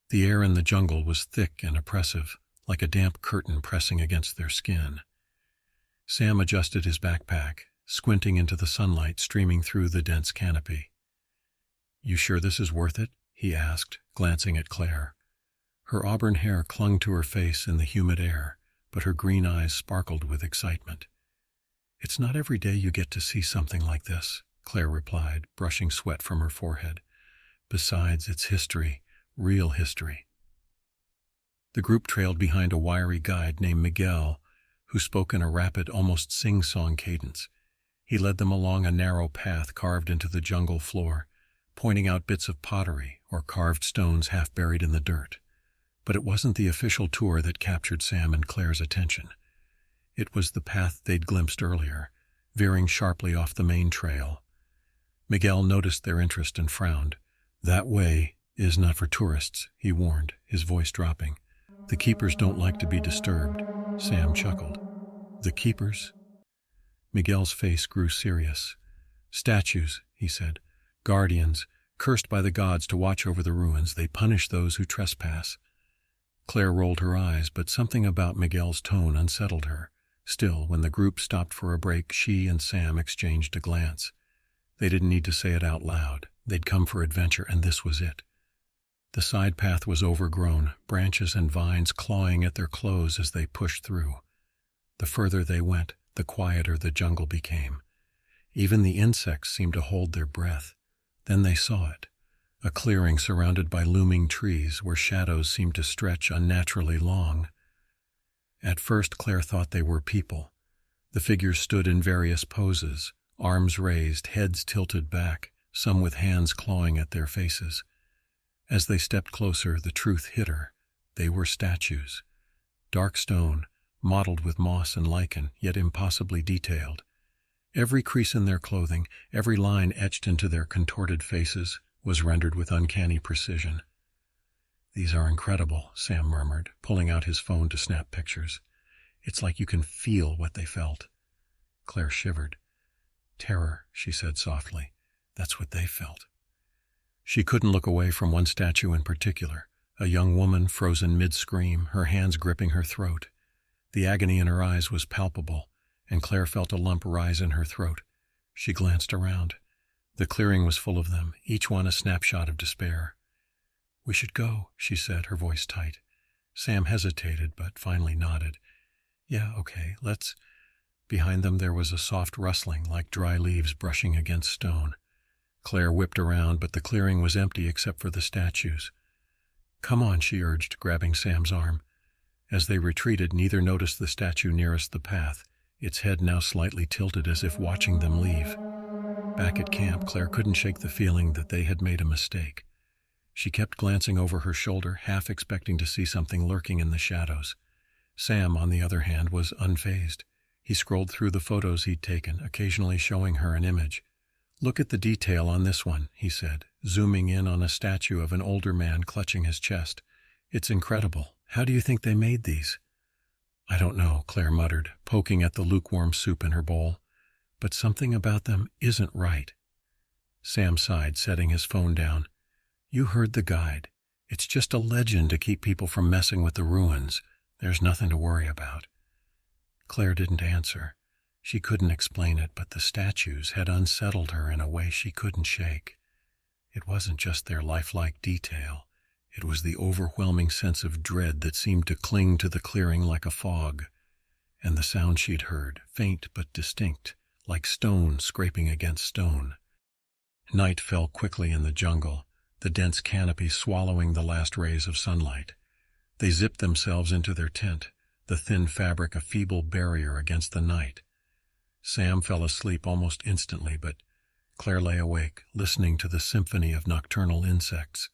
The air in the jungle was thick and oppressive, like a damp curtain pressing against their skin. Sam adjusted his backpack, squinting into the sunlight streaming through the dense canopy. "You sure this is worth it?" he asked, glancing at Claire. Her auburn hair clung to her face in the humid air, but her green eyes sparkled with excitement. "It's not every day you get to see something like this," Claire replied, brushing sweat from her forehead. "Besides, it's history, real history." The group trailed behind a wiry guide named Miguel, who spoke in a rapid, almost sing-song cadence. He led them along a narrow path carved into the jungle floor, pointing out bits of pottery or carved stones half buried in the dirt. But it wasn't the official tour that captured Sam and Claire's attention. It was the path they'd glimpsed earlier, veering sharply off the main trail. Miguel noticed their interest and frowned. "That way is not for tourists," he warned, his voice dropping. "The keepers don't like to be disturbed." Sam chuckled. "The keepers?" Miguel's face grew serious. "Statues," he said. "Guardians, cursed by the gods to watch over the ruins. They punish those who trespass." Claire rolled her eyes, but something about Miguel's tone unsettled her. Still, when the group stopped for a break, she and Sam exchanged a glance. They didn't need to say it out loud. They'd come for adventure, and this was it. The side path was overgrown, branches and vines clawing at their clothes as they pushed through. The further they went, the quieter the jungle became. Even the insects seemed to hold their breath. Then they saw it, a clearing surrounded by looming trees where shadows seemed to stretch unnaturally long. At first Claire thought they were people. The figures stood in various poses, arms raised, heads tilted back, some with hands clawing at their faces. As they stepped closer, the truth hit her. They were statues. Dark stone, mottled with moss and lichen, yet impossibly detailed. Every crease in their clothing, every line etched into their contorted faces, was rendered with uncanny precision. "These are incredible," Sam murmured, pulling out his phone to snap pictures. "It's like you can feel what they felt." Claire shivered. "Terror," she said softly. "That's what they felt." She couldn't look away from one statue in particular, a young woman frozen mid-scream, her hands gripping her throat. The agony in her eyes was palpable, and Claire felt a lump rise in her throat. She glanced around. The clearing was full of them, each one a snapshot of despair. "We should go," she said, her voice tight. Sam hesitated, but finally nodded. "Yeah, okay, let's—" Behind them there was a soft rustling, like dry leaves brushing against stone. Claire whipped around, but the clearing was empty except for the statues. "Come on," she urged, grabbing Sam's arm. As they retreated, neither noticed the statue nearest the path, its head now slightly tilted as if watching them leave. Back at camp, Claire couldn't shake the feeling that they had made a mistake. She kept glancing over her shoulder, half expecting to see something lurking in the shadows. Sam, on the other hand, was unfazed. He scrolled through the photos he'd taken, occasionally showing her an image. "Look at the detail on this one," he said, zooming in on a statue of an older man clutching his chest. "It's incredible. How do you think they made these?" "I don't know," Claire muttered, poking at the lukewarm soup in her bowl. "But something about them isn't right." Sam sighed, setting his phone down. "You heard the guide. It's just a legend to keep people from messing with the ruins. There's nothing to worry about." Claire didn't answer. She couldn't explain it, but the statues had unsettled her in a way she couldn't shake. It wasn't just their lifelike detail. It was the overwhelming sense of dread that seemed to cling to the clearing like a fog. And the sound she'd heard, faint but distinct, like stone scraping against stone. Night fell quickly in the jungle, the dense canopy swallowing the last rays of sunlight. They zipped themselves into their tent, the thin fabric a feeble barrier against the night. Sam fell asleep almost instantly, but Claire lay awake, listening to the symphony of nocturnal insects.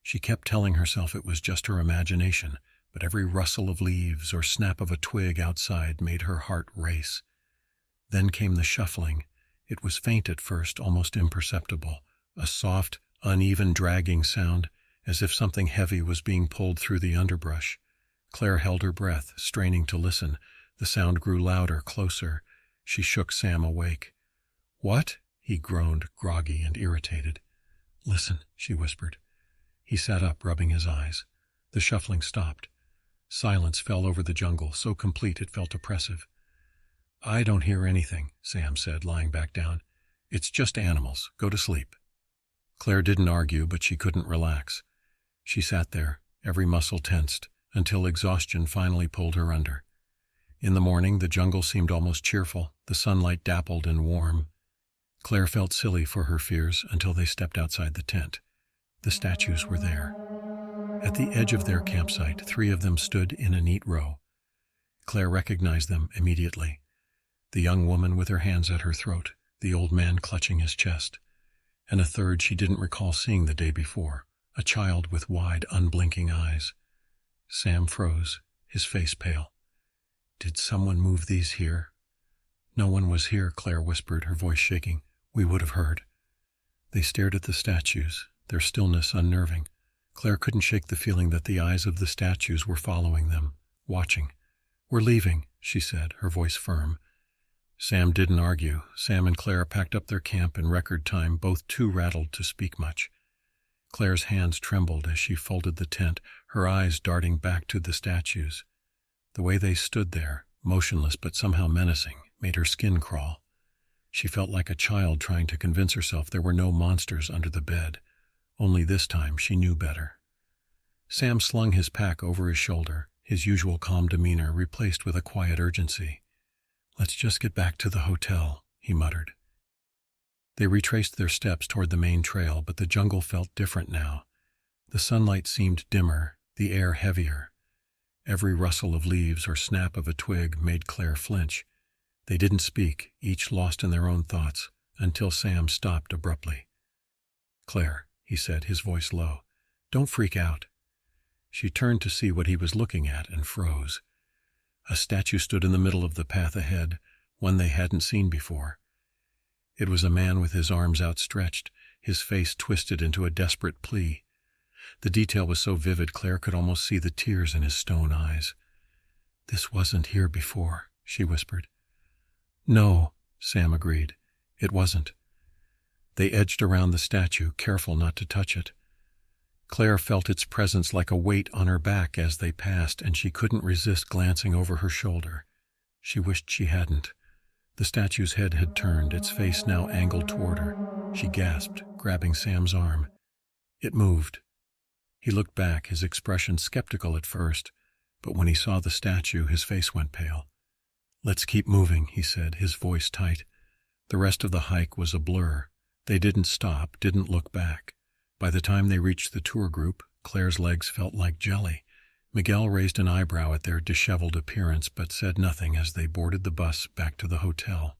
She kept telling herself it was just her imagination, but every rustle of leaves or snap of a twig outside made her heart race. Then came the shuffling. It was faint at first, almost imperceptible, a soft, uneven dragging sound, as if something heavy was being pulled through the underbrush. Claire held her breath, straining to listen. The sound grew louder, closer. She shook Sam awake. "What?" he groaned, groggy and irritated. "Listen," she whispered. He sat up, rubbing his eyes. The shuffling stopped. Silence fell over the jungle, so complete it felt oppressive. "I don't hear anything," Sam said, lying back down. "It's just animals. Go to sleep." Claire didn't argue, but she couldn't relax. She sat there, every muscle tensed, until exhaustion finally pulled her under. In the morning, the jungle seemed almost cheerful, the sunlight dappled and warm. Claire felt silly for her fears until they stepped outside the tent. The statues were there. At the edge of their campsite, 3 of them stood in a neat row. Claire recognized them immediately. The young woman with her hands at her throat, the old man clutching his chest, and a third she didn't recall seeing the day before, a child with wide, unblinking eyes. Sam froze, his face pale. "Did someone move these here?" "No one was here," Claire whispered, her voice shaking. "We would have heard." They stared at the statues, their stillness unnerving. Claire couldn't shake the feeling that the eyes of the statues were following them, watching. "We're leaving," she said, her voice firm. Sam didn't argue. Sam and Claire packed up their camp in record time, both too rattled to speak much. Claire's hands trembled as she folded the tent, her eyes darting back to the statues. The way they stood there, motionless but somehow menacing, made her skin crawl. She felt like a child trying to convince herself there were no monsters under the bed. Only this time she knew better. Sam slung his pack over his shoulder, his usual calm demeanor replaced with a quiet urgency. "Let's just get back to the hotel," he muttered. They retraced their steps toward the main trail, but the jungle felt different now. The sunlight seemed dimmer, the air heavier. Every rustle of leaves or snap of a twig made Claire flinch. They didn't speak, each lost in their own thoughts, until Sam stopped abruptly. "Claire," he said, his voice low, "don't freak out." She turned to see what he was looking at and froze. A statue stood in the middle of the path ahead, one they hadn't seen before. It was a man with his arms outstretched, his face twisted into a desperate plea. The detail was so vivid Claire could almost see the tears in his stone eyes. "This wasn't here before," she whispered. "No," Sam agreed. "It wasn't." They edged around the statue, careful not to touch it. Claire felt its presence like a weight on her back as they passed, and she couldn't resist glancing over her shoulder. She wished she hadn't. The statue's head had turned, its face now angled toward her. She gasped, grabbing Sam's arm. It moved. He looked back, his expression skeptical at first, but when he saw the statue, his face went pale. "Let's keep moving," he said, his voice tight. The rest of the hike was a blur. They didn't stop, didn't look back. By the time they reached the tour group, Claire's legs felt like jelly. Miguel raised an eyebrow at their disheveled appearance, but said nothing as they boarded the bus back to the hotel.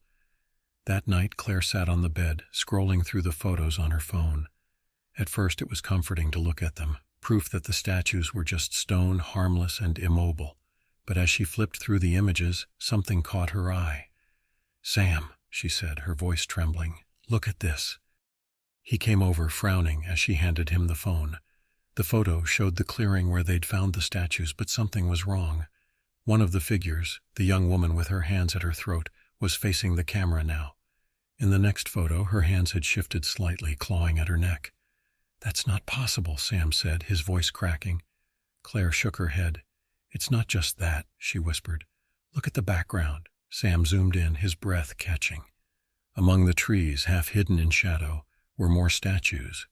That night, Claire sat on the bed, scrolling through the photos on her phone. At first, it was comforting to look at them, proof that the statues were just stone, harmless and immobile. But as she flipped through the images, something caught her eye. "Sam," she said, her voice trembling, "look at this." He came over, frowning, as she handed him the phone. The photo showed the clearing where they'd found the statues, but something was wrong. One of the figures, the young woman with her hands at her throat, was facing the camera now. In the next photo, her hands had shifted slightly, clawing at her neck. "That's not possible," Sam said, his voice cracking. Claire shook her head. "It's not just that," she whispered. "Look at the background." Sam zoomed in, his breath catching. Among the trees, half hidden in shadow, were more statues.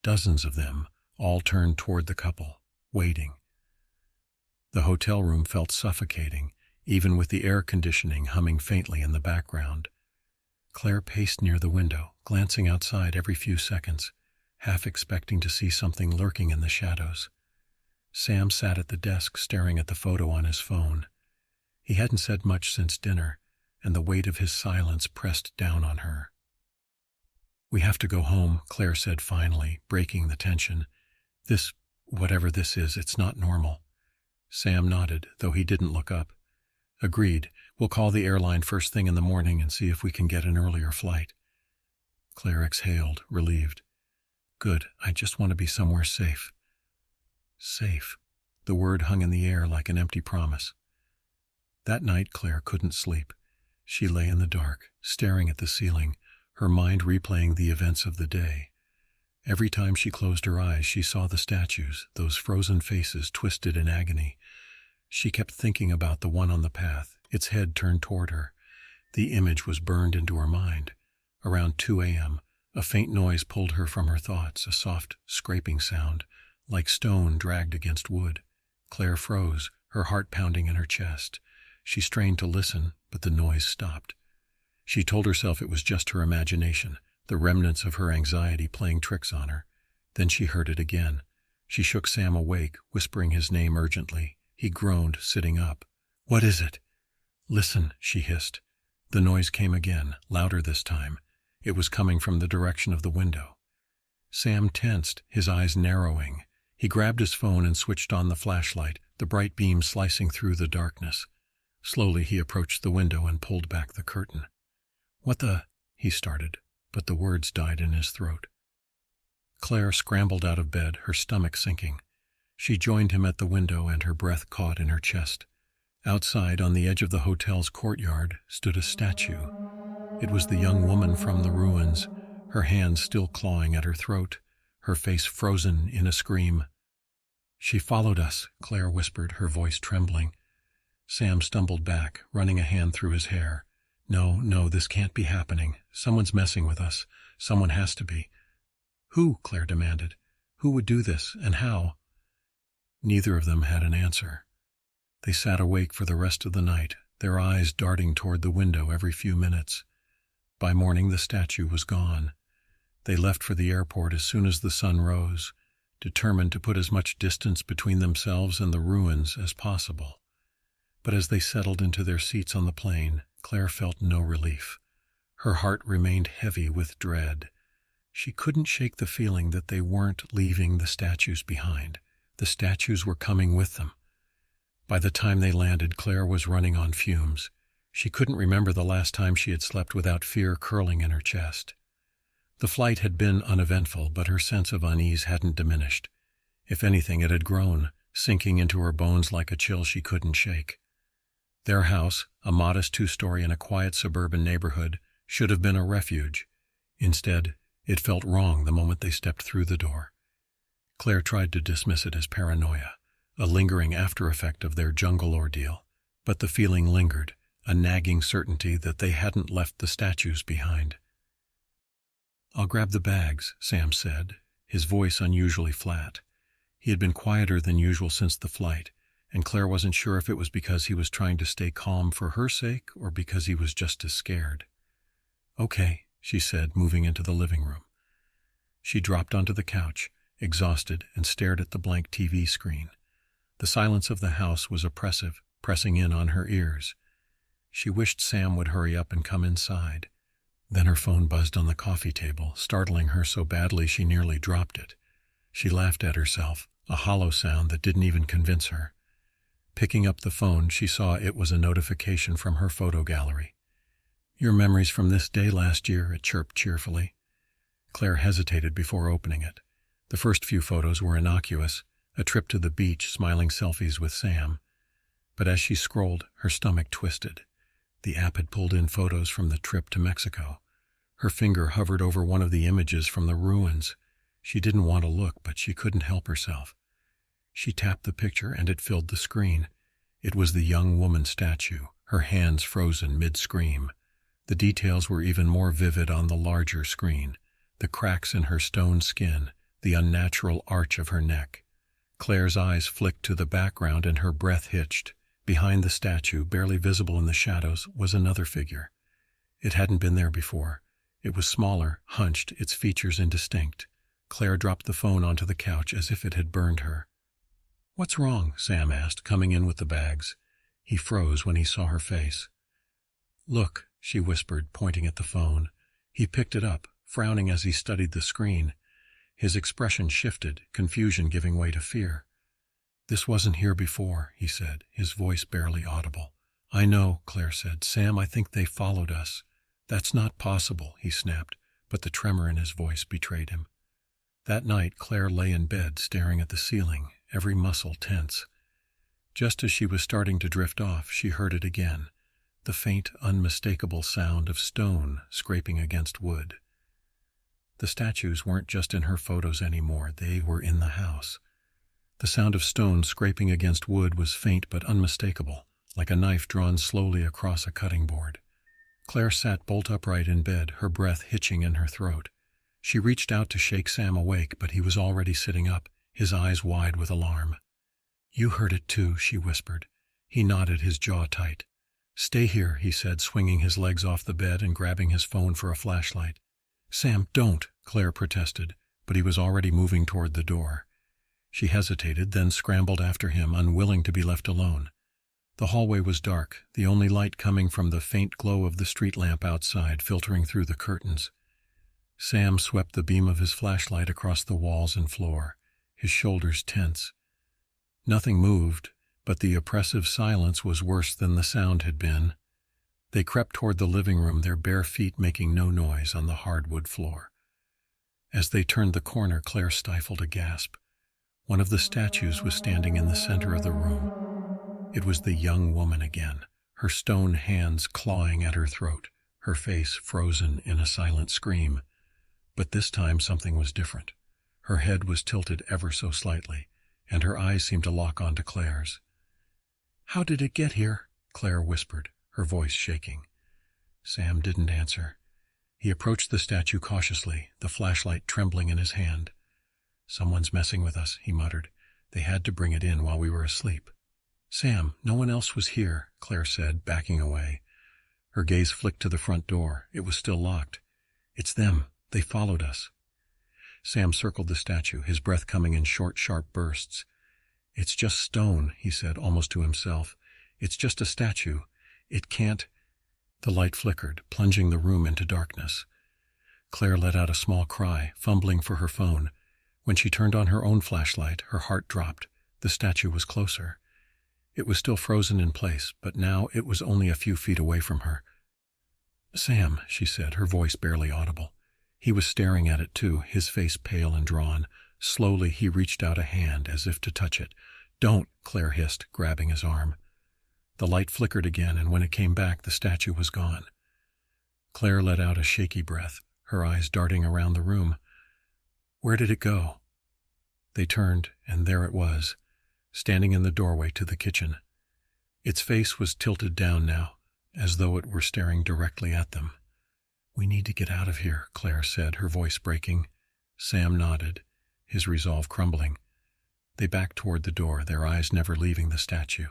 Dozens of them, all turned toward the couple, waiting. The hotel room felt suffocating, even with the air conditioning humming faintly in the background. Claire paced near the window, glancing outside every few seconds, half expecting to see something lurking in the shadows. Sam sat at the desk staring at the photo on his phone. He hadn't said much since dinner, and the weight of his silence pressed down on her. "We have to go home," Claire said finally, breaking the tension. Whatever this is, it's not normal." Sam nodded, though he didn't look up. "Agreed. We'll call the airline first thing in the morning and see if we can get an earlier flight." Claire exhaled, relieved. "Good. I just want to be somewhere safe." Safe. The word hung in the air like an empty promise. That night, Claire couldn't sleep. She lay in the dark, staring at the ceiling, her mind replaying the events of the day. Every time she closed her eyes, she saw the statues, those frozen faces twisted in agony. She kept thinking about the one on the path, its head turned toward her. The image was burned into her mind. Around 2 a.m., a faint noise pulled her from her thoughts, a soft, scraping sound, like stone dragged against wood. Claire froze, her heart pounding in her chest. She strained to listen, but the noise stopped. She told herself it was just her imagination, the remnants of her anxiety playing tricks on her. Then she heard it again. She shook Sam awake, whispering his name urgently. He groaned, sitting up. "What is it?" "Listen," she hissed. The noise came again, louder this time. It was coming from the direction of the window. Sam tensed, his eyes narrowing. He grabbed his phone and switched on the flashlight, the bright beam slicing through the darkness. Slowly he approached the window and pulled back the curtain. "What the—" he started, but the words died in his throat. Claire scrambled out of bed, her stomach sinking. She joined him at the window and her breath caught in her chest. Outside, on the edge of the hotel's courtyard, stood a statue. It was the young woman from the ruins, her hands still clawing at her throat, her face frozen in a scream. "She followed us," Claire whispered, her voice trembling. Sam stumbled back, running a hand through his hair. No, this can't be happening. Someone's messing with us. Someone has to be." "Who?" Claire demanded. "Who would do this, and how?" Neither of them had an answer. They sat awake for the rest of the night, their eyes darting toward the window every few minutes. By morning the statue was gone. They left for the airport as soon as the sun rose, determined to put as much distance between themselves and the ruins as possible. But as they settled into their seats on the plane, Claire felt no relief. Her heart remained heavy with dread. She couldn't shake the feeling that they weren't leaving the statues behind. The statues were coming with them. By the time they landed, Claire was running on fumes. She couldn't remember the last time she had slept without fear curling in her chest. The flight had been uneventful, but her sense of unease hadn't diminished. If anything, it had grown, sinking into her bones like a chill she couldn't shake. Their house, a modest 2-story in a quiet suburban neighborhood, should have been a refuge. Instead, it felt wrong the moment they stepped through the door. Claire tried to dismiss it as paranoia, a lingering after-effect of their jungle ordeal, but the feeling lingered, a nagging certainty that they hadn't left the statues behind. "I'll grab the bags," Sam said, his voice unusually flat. He had been quieter than usual since the flight, and Claire wasn't sure if it was because he was trying to stay calm for her sake or because he was just as scared. "Okay," she said, moving into the living room. She dropped onto the couch, exhausted, and stared at the blank TV screen. The silence of the house was oppressive, pressing in on her ears. She wished Sam would hurry up and come inside. Then her phone buzzed on the coffee table, startling her so badly she nearly dropped it. She laughed at herself, a hollow sound that didn't even convince her. Picking up the phone, she saw it was a notification from her photo gallery. "Your memories from this day last year," it chirped cheerfully. Claire hesitated before opening it. The first few photos were innocuous, a trip to the beach, smiling selfies with Sam. But as she scrolled, her stomach twisted. The app had pulled in photos from the trip to Mexico. Her finger hovered over one of the images from the ruins. She didn't want to look, but she couldn't help herself. She tapped the picture and it filled the screen. It was the young woman statue, her hands frozen mid-scream. The details were even more vivid on the larger screen. The cracks in her stone skin, the unnatural arch of her neck. Claire's eyes flicked to the background and her breath hitched. Behind the statue, barely visible in the shadows, was another figure. It hadn't been there before. It was smaller, hunched, its features indistinct. Claire dropped the phone onto the couch as if it had burned her. "What's wrong?" Sam asked, coming in with the bags. He froze when he saw her face. "Look," she whispered, pointing at the phone. He picked it up, frowning as he studied the screen. His expression shifted, confusion giving way to fear. "This wasn't here before," he said, his voice barely audible. "I know," Claire said. "Sam, I think they followed us." "That's not possible," he snapped, but the tremor in his voice betrayed him. That night, Claire lay in bed, staring at the ceiling, every muscle tense. Just as she was starting to drift off, she heard it again, the faint, unmistakable sound of stone scraping against wood. The statues weren't just in her photos anymore, they were in the house. The sound of stone scraping against wood was faint but unmistakable, like a knife drawn slowly across a cutting board. Claire sat bolt upright in bed, her breath hitching in her throat. She reached out to shake Sam awake, but he was already sitting up, his eyes wide with alarm. "You heard it too," she whispered. He nodded, his jaw tight. "Stay here," he said, swinging his legs off the bed and grabbing his phone for a flashlight. "Sam, don't," Claire protested, but he was already moving toward the door. She hesitated, then scrambled after him, unwilling to be left alone. The hallway was dark, the only light coming from the faint glow of the street lamp outside filtering through the curtains. Sam swept the beam of his flashlight across the walls and floor, his shoulders tense. Nothing moved, but the oppressive silence was worse than the sound had been. They crept toward the living room, their bare feet making no noise on the hardwood floor. As they turned the corner, Claire stifled a gasp. One of the statues was standing in the center of the room. It was the young woman again, her stone hands clawing at her throat, her face frozen in a silent scream. But this time something was different. Her head was tilted ever so slightly, and her eyes seemed to lock onto Claire's. "How did it get here?" Claire whispered, her voice shaking. Sam didn't answer. He approached the statue cautiously, the flashlight trembling in his hand. "Someone's messing with us," he muttered. "They had to bring it in while we were asleep." "Sam, no one else was here," Claire said, backing away. Her gaze flicked to the front door. It was still locked. "It's them. They followed us." Sam circled the statue, his breath coming in short, sharp bursts. "It's just stone," he said, almost to himself. "It's just a statue. It can't—" The light flickered, plunging the room into darkness. Claire let out a small cry, fumbling for her phone. When she turned on her own flashlight, her heart dropped. The statue was closer. It was still frozen in place, but now it was only a few feet away from her. "Sam," she said, her voice barely audible. He was staring at it too, his face pale and drawn. Slowly he reached out a hand as if to touch it. "Don't," Claire hissed, grabbing his arm. The light flickered again, and when it came back, the statue was gone. Claire let out a shaky breath, her eyes darting around the room. Where did it go? They turned, and there it was, standing in the doorway to the kitchen. Its face was tilted down now, as though it were staring directly at them. "We need to get out of here," Claire said, her voice breaking. Sam nodded, his resolve crumbling. They backed toward the door, their eyes never leaving the statue.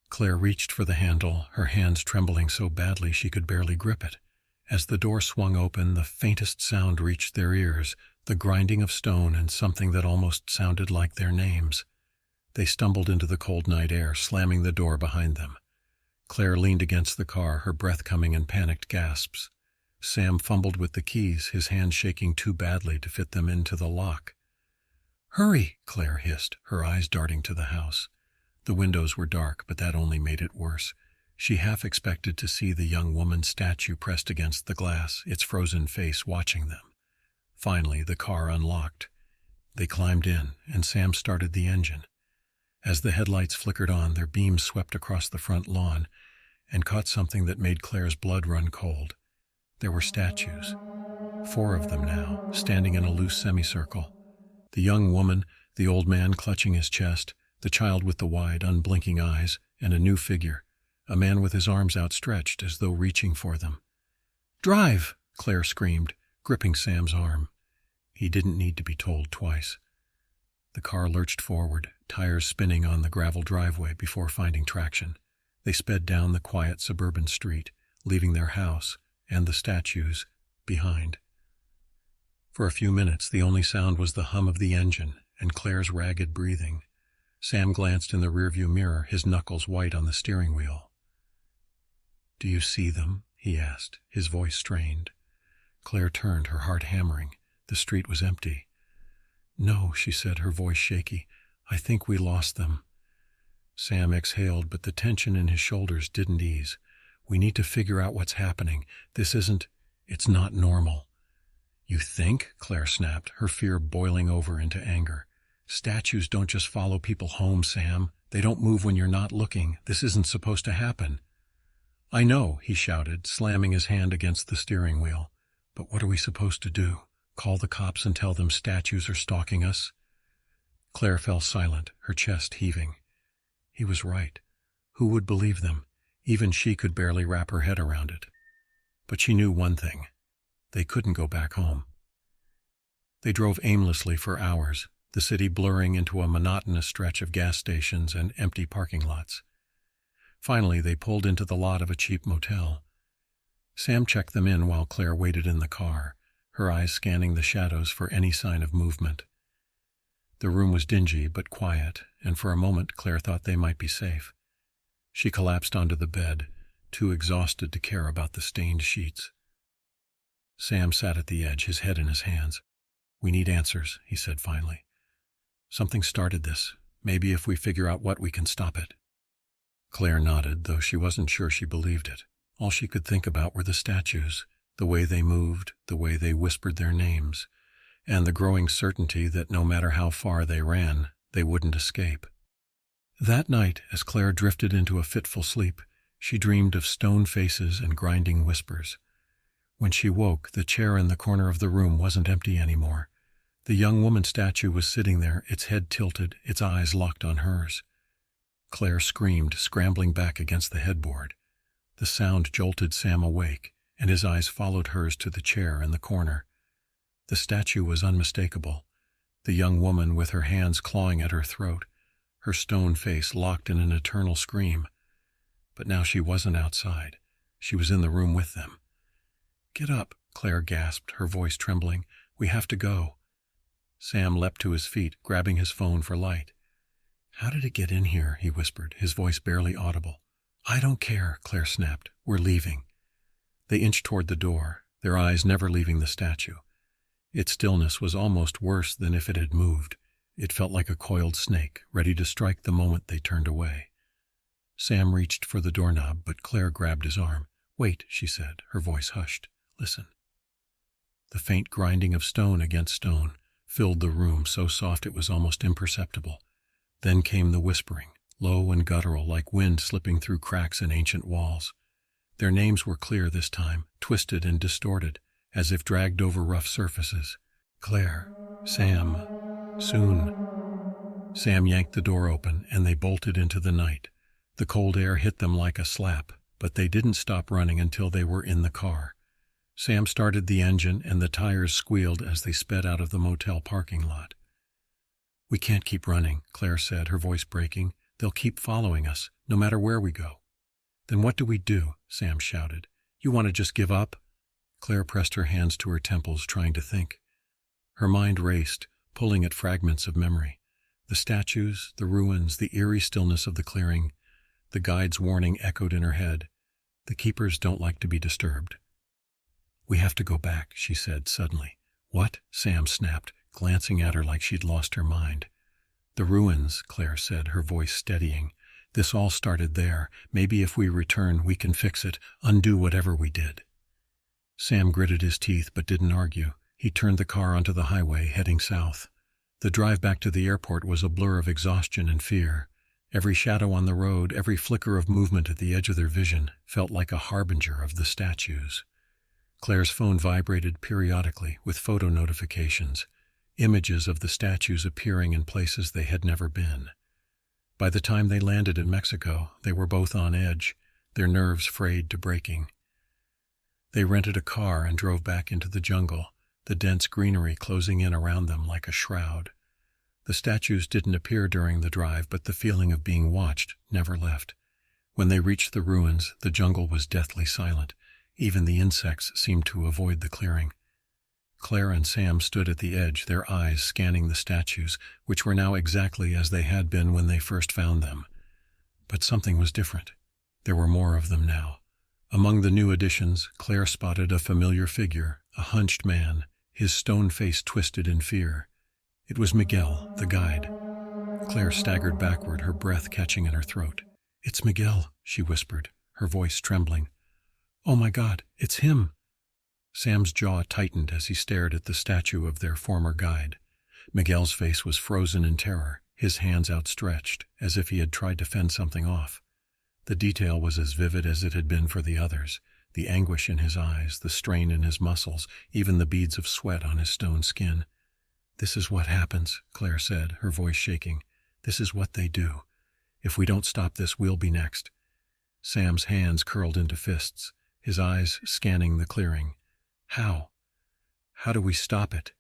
Claire reached for the handle, her hands trembling so badly she could barely grip it. As the door swung open, the faintest sound reached their ears, the grinding of stone and something that almost sounded like their names. They stumbled into the cold night air, slamming the door behind them. Claire leaned against the car, her breath coming in panicked gasps. Sam fumbled with the keys, his hands shaking too badly to fit them into the lock. "Hurry!" Claire hissed, her eyes darting to the house. The windows were dark, but that only made it worse. She half expected to see the young woman's statue pressed against the glass, its frozen face watching them. Finally, the car unlocked. They climbed in, and Sam started the engine. As the headlights flickered on, their beams swept across the front lawn and caught something that made Claire's blood run cold. There were statues, 4 of them now, standing in a loose semicircle. The young woman, the old man clutching his chest, the child with the wide, unblinking eyes, and a new figure, a man with his arms outstretched as though reaching for them. "Drive!" Claire screamed, gripping Sam's arm. He didn't need to be told twice. The car lurched forward, tires spinning on the gravel driveway before finding traction. They sped down the quiet suburban street, leaving their house and the statues behind. For a few minutes, the only sound was the hum of the engine and Claire's ragged breathing. Sam glanced in the rearview mirror, his knuckles white on the steering wheel. "Do you see them?" he asked, his voice strained. Claire turned, her heart hammering. The street was empty. "No," she said, her voice shaky. "I think we lost them." Sam exhaled, but the tension in his shoulders didn't ease. "We need to figure out what's happening. It's not normal." "You think?" Claire snapped, her fear boiling over into anger. "Statues don't just follow people home, Sam. They don't move when you're not looking. This isn't supposed to happen." "I know," he shouted, slamming his hand against the steering wheel. "But what are we supposed to do?" Call the cops and tell them statues are stalking us? Claire fell silent, her chest heaving. He was right. Who would believe them? Even she could barely wrap her head around it. But she knew one thing. They couldn't go back home. They drove aimlessly for hours, the city blurring into a monotonous stretch of gas stations and empty parking lots. Finally, they pulled into the lot of a cheap motel. Sam checked them in while Claire waited in the car, her eyes scanning the shadows for any sign of movement. The room was dingy but quiet, and for a moment Claire thought they might be safe. She collapsed onto the bed, too exhausted to care about the stained sheets. Sam sat at the edge, his head in his hands. "We need answers," he said finally. "Something started this. Maybe if we figure out what, we can stop it." Claire nodded, though she wasn't sure she believed it. All she could think about were the statues, the way they moved, the way they whispered their names, and the growing certainty that no matter how far they ran, they wouldn't escape. That night, as Claire drifted into a fitful sleep, she dreamed of stone faces and grinding whispers. When she woke, the chair in the corner of the room wasn't empty anymore. The young woman statue was sitting there, its head tilted, its eyes locked on hers. Claire screamed, scrambling back against the headboard. The sound jolted Sam awake, and his eyes followed hers to the chair in the corner. The statue was unmistakable. The young woman with her hands clawing at her throat, her stone face locked in an eternal scream. But now she wasn't outside. She was in the room with them. "Get up," Claire gasped, her voice trembling. "We have to go." Sam leapt to his feet, grabbing his phone for light. "How did it get in here?" he whispered, his voice barely audible. "I don't care," Claire snapped. "We're leaving." They inched toward the door, their eyes never leaving the statue. Its stillness was almost worse than if it had moved. It felt like a coiled snake, ready to strike the moment they turned away. Sam reached for the doorknob, but Claire grabbed his arm. "Wait," she said, her voice hushed. "Listen." The faint grinding of stone against stone filled the room, so soft it was almost imperceptible. Then came the whispering, low and guttural, like wind slipping through cracks in ancient walls. Their names were clear this time, twisted and distorted, as if dragged over rough surfaces. "Claire, Sam, soon." Sam yanked the door open, and they bolted into the night. The cold air hit them like a slap, but they didn't stop running until they were in the car. Sam started the engine, and the tires squealed as they sped out of the motel parking lot. "We can't keep running," Claire said, her voice breaking. "They'll keep following us, no matter where we go." "Then what do we do?" Sam shouted. "You want to just give up?" Claire pressed her hands to her temples, trying to think. Her mind raced, pulling at fragments of memory. The statues, the ruins, the eerie stillness of the clearing. The guide's warning echoed in her head. The keepers don't like to be disturbed. "We have to go back," she said suddenly. "What?" Sam snapped, glancing at her like she'd lost her mind. "The ruins," Claire said, her voice steadying. "This all started there. Maybe if we return, we can fix it, undo whatever we did." Sam gritted his teeth but didn't argue. He turned the car onto the highway, heading south. The drive back to the airport was a blur of exhaustion and fear. Every shadow on the road, every flicker of movement at the edge of their vision, felt like a harbinger of the statues. Claire's phone vibrated periodically with photo notifications, images of the statues appearing in places they had never been. By the time they landed in Mexico, they were both on edge, their nerves frayed to breaking. They rented a car and drove back into the jungle, the dense greenery closing in around them like a shroud. The statues didn't appear during the drive, but the feeling of being watched never left. When they reached the ruins, the jungle was deathly silent. Even the insects seemed to avoid the clearing. Claire and Sam stood at the edge, their eyes scanning the statues, which were now exactly as they had been when they first found them. But something was different. There were more of them now. Among the new additions, Claire spotted a familiar figure, a hunched man, his stone face twisted in fear. It was Miguel, the guide. Claire staggered backward, her breath catching in her throat. "It's Miguel," she whispered, her voice trembling. "Oh my God, it's him!" Sam's jaw tightened as he stared at the statue of their former guide. Miguel's face was frozen in terror, his hands outstretched, as if he had tried to fend something off. The detail was as vivid as it had been for the others, the anguish in his eyes, the strain in his muscles, even the beads of sweat on his stone skin. "This is what happens," Claire said, her voice shaking. "This is what they do. If we don't stop this, we'll be next." Sam's hands curled into fists, his eyes scanning the clearing. "How? How do we stop it?"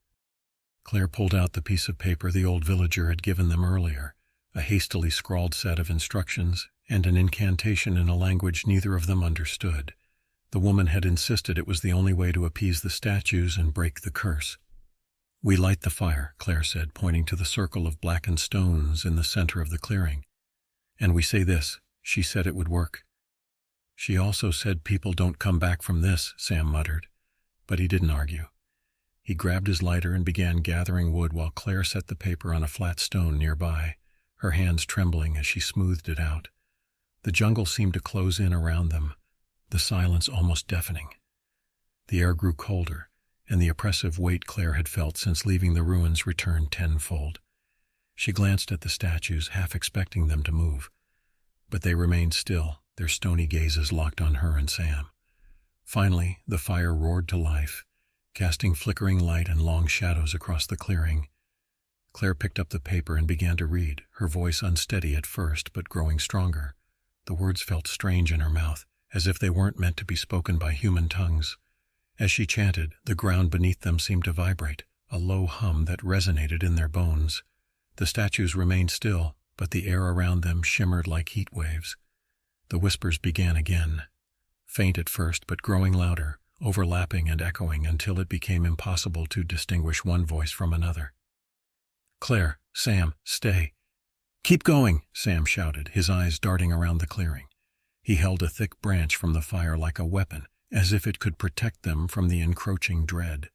Claire pulled out the piece of paper the old villager had given them earlier, a hastily scrawled set of instructions and an incantation in a language neither of them understood. The woman had insisted it was the only way to appease the statues and break the curse. "We light the fire," Claire said, pointing to the circle of blackened stones in the center of the clearing. "And we say this: she said it would work." "She also said people don't come back from this," Sam muttered. But he didn't argue. He grabbed his lighter and began gathering wood while Claire set the paper on a flat stone nearby, her hands trembling as she smoothed it out. The jungle seemed to close in around them, the silence almost deafening. The air grew colder, and the oppressive weight Claire had felt since leaving the ruins returned tenfold. She glanced at the statues, half expecting them to move. But they remained still, their stony gazes locked on her and Sam. Finally, the fire roared to life, casting flickering light and long shadows across the clearing. Claire picked up the paper and began to read, her voice unsteady at first but growing stronger. The words felt strange in her mouth, as if they weren't meant to be spoken by human tongues. As she chanted, the ground beneath them seemed to vibrate, a low hum that resonated in their bones. The statues remained still, but the air around them shimmered like heat waves. The whispers began again, faint at first but growing louder, overlapping and echoing until it became impossible to distinguish one voice from another. "Claire, Sam, stay." "Keep going," Sam shouted, his eyes darting around the clearing. He held a thick branch from the fire like a weapon, as if it could protect them from the encroaching dread.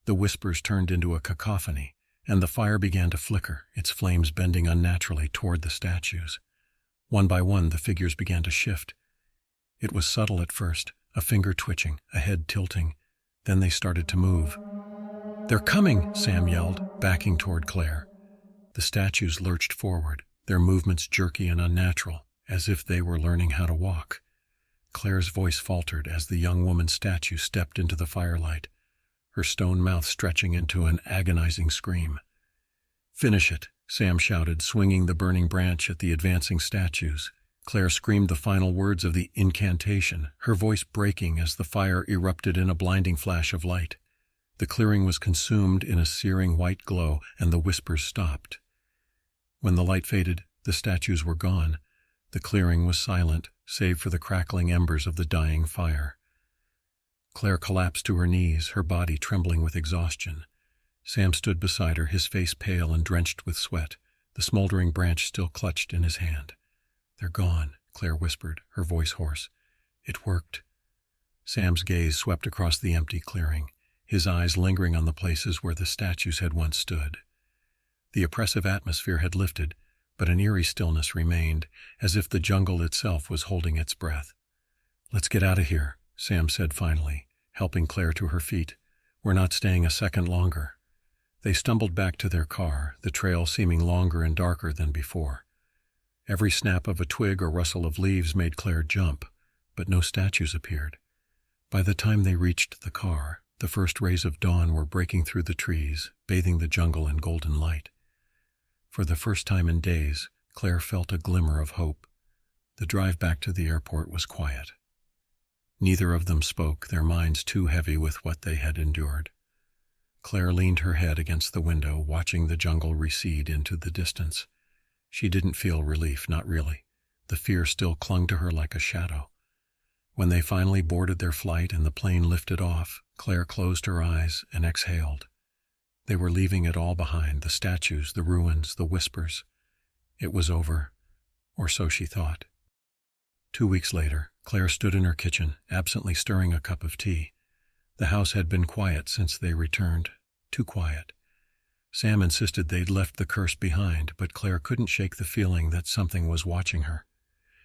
The whispers turned into a cacophony, and the fire began to flicker, its flames bending unnaturally toward the statues. One by one, the figures began to shift. It was subtle at first, a finger twitching, a head tilting. Then they started to move. "They're coming!" Sam yelled, backing toward Claire. The statues lurched forward, their movements jerky and unnatural, as if they were learning how to walk. Claire's voice faltered as the young woman's statue stepped into the firelight, her stone mouth stretching into an agonizing scream. "Finish it," Sam shouted, swinging the burning branch at the advancing statues. Claire screamed the final words of the incantation, her voice breaking as the fire erupted in a blinding flash of light. The clearing was consumed in a searing white glow, and the whispers stopped. When the light faded, the statues were gone. The clearing was silent, save for the crackling embers of the dying fire. Claire collapsed to her knees, her body trembling with exhaustion. Sam stood beside her, his face pale and drenched with sweat, the smoldering branch still clutched in his hand. "They're gone," Claire whispered, her voice hoarse. "It worked." Sam's gaze swept across the empty clearing, his eyes lingering on the places where the statues had once stood. The oppressive atmosphere had lifted, but an eerie stillness remained, as if the jungle itself was holding its breath. "Let's get out of here," Sam said finally, helping Claire to her feet. "We're not staying a second longer." They stumbled back to their car, the trail seeming longer and darker than before. Every snap of a twig or rustle of leaves made Claire jump, but no statues appeared. By the time they reached the car, the first rays of dawn were breaking through the trees, bathing the jungle in golden light. For the first time in days, Claire felt a glimmer of hope. The drive back to the airport was quiet. Neither of them spoke, their minds too heavy with what they had endured. Claire leaned her head against the window, watching the jungle recede into the distance. She didn't feel relief, not really. The fear still clung to her like a shadow. When they finally boarded their flight and the plane lifted off, Claire closed her eyes and exhaled. They were leaving it all behind, the statues, the ruins, the whispers. It was over, or so she thought. 2 weeks later, Claire stood in her kitchen, absently stirring a cup of tea. The house had been quiet since they returned, too quiet. Sam insisted they'd left the curse behind, but Claire couldn't shake the feeling that something was watching her.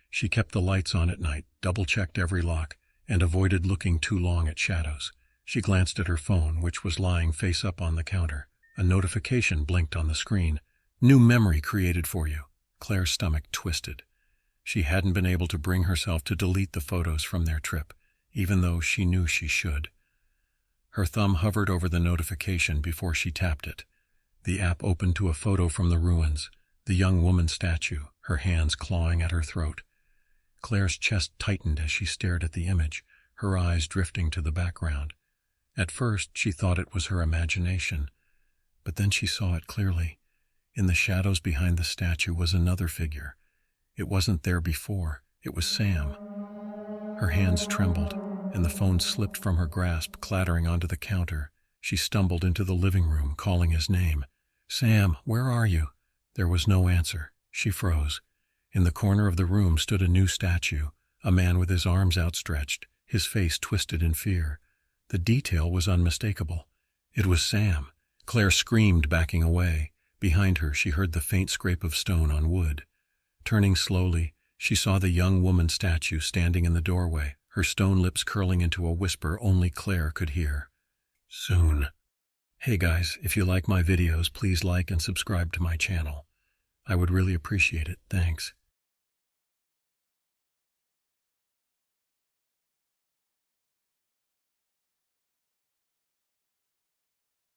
She kept the lights on at night, double-checked every lock, and avoided looking too long at shadows. She glanced at her phone, which was lying face up on the counter. A notification blinked on the screen. "New memory created for you." Claire's stomach twisted. She hadn't been able to bring herself to delete the photos from their trip. even though she knew she should. Her thumb hovered over the notification before she tapped it. The app opened to a photo from the ruins, the young woman statue, her hands clawing at her throat. Claire's chest tightened as she stared at the image, her eyes drifting to the background. At first, she thought it was her imagination, but then she saw it clearly. In the shadows behind the statue was another figure. It wasn't there before. It was Sam. Her hands trembled, and the phone slipped from her grasp, clattering onto the counter. She stumbled into the living room, calling his name. "Sam, where are you?" There was no answer. She froze. In the corner of the room stood a new statue, a man with his arms outstretched, his face twisted in fear. The detail was unmistakable. It was Sam. Claire screamed, backing away. Behind her, she heard the faint scrape of stone on wood. Turning slowly, she saw the young woman statue standing in the doorway, her stone lips curling into a whisper only Claire could hear. "Soon." Hey guys, if you like my videos, please like and subscribe to my channel. I would really appreciate it. Thanks.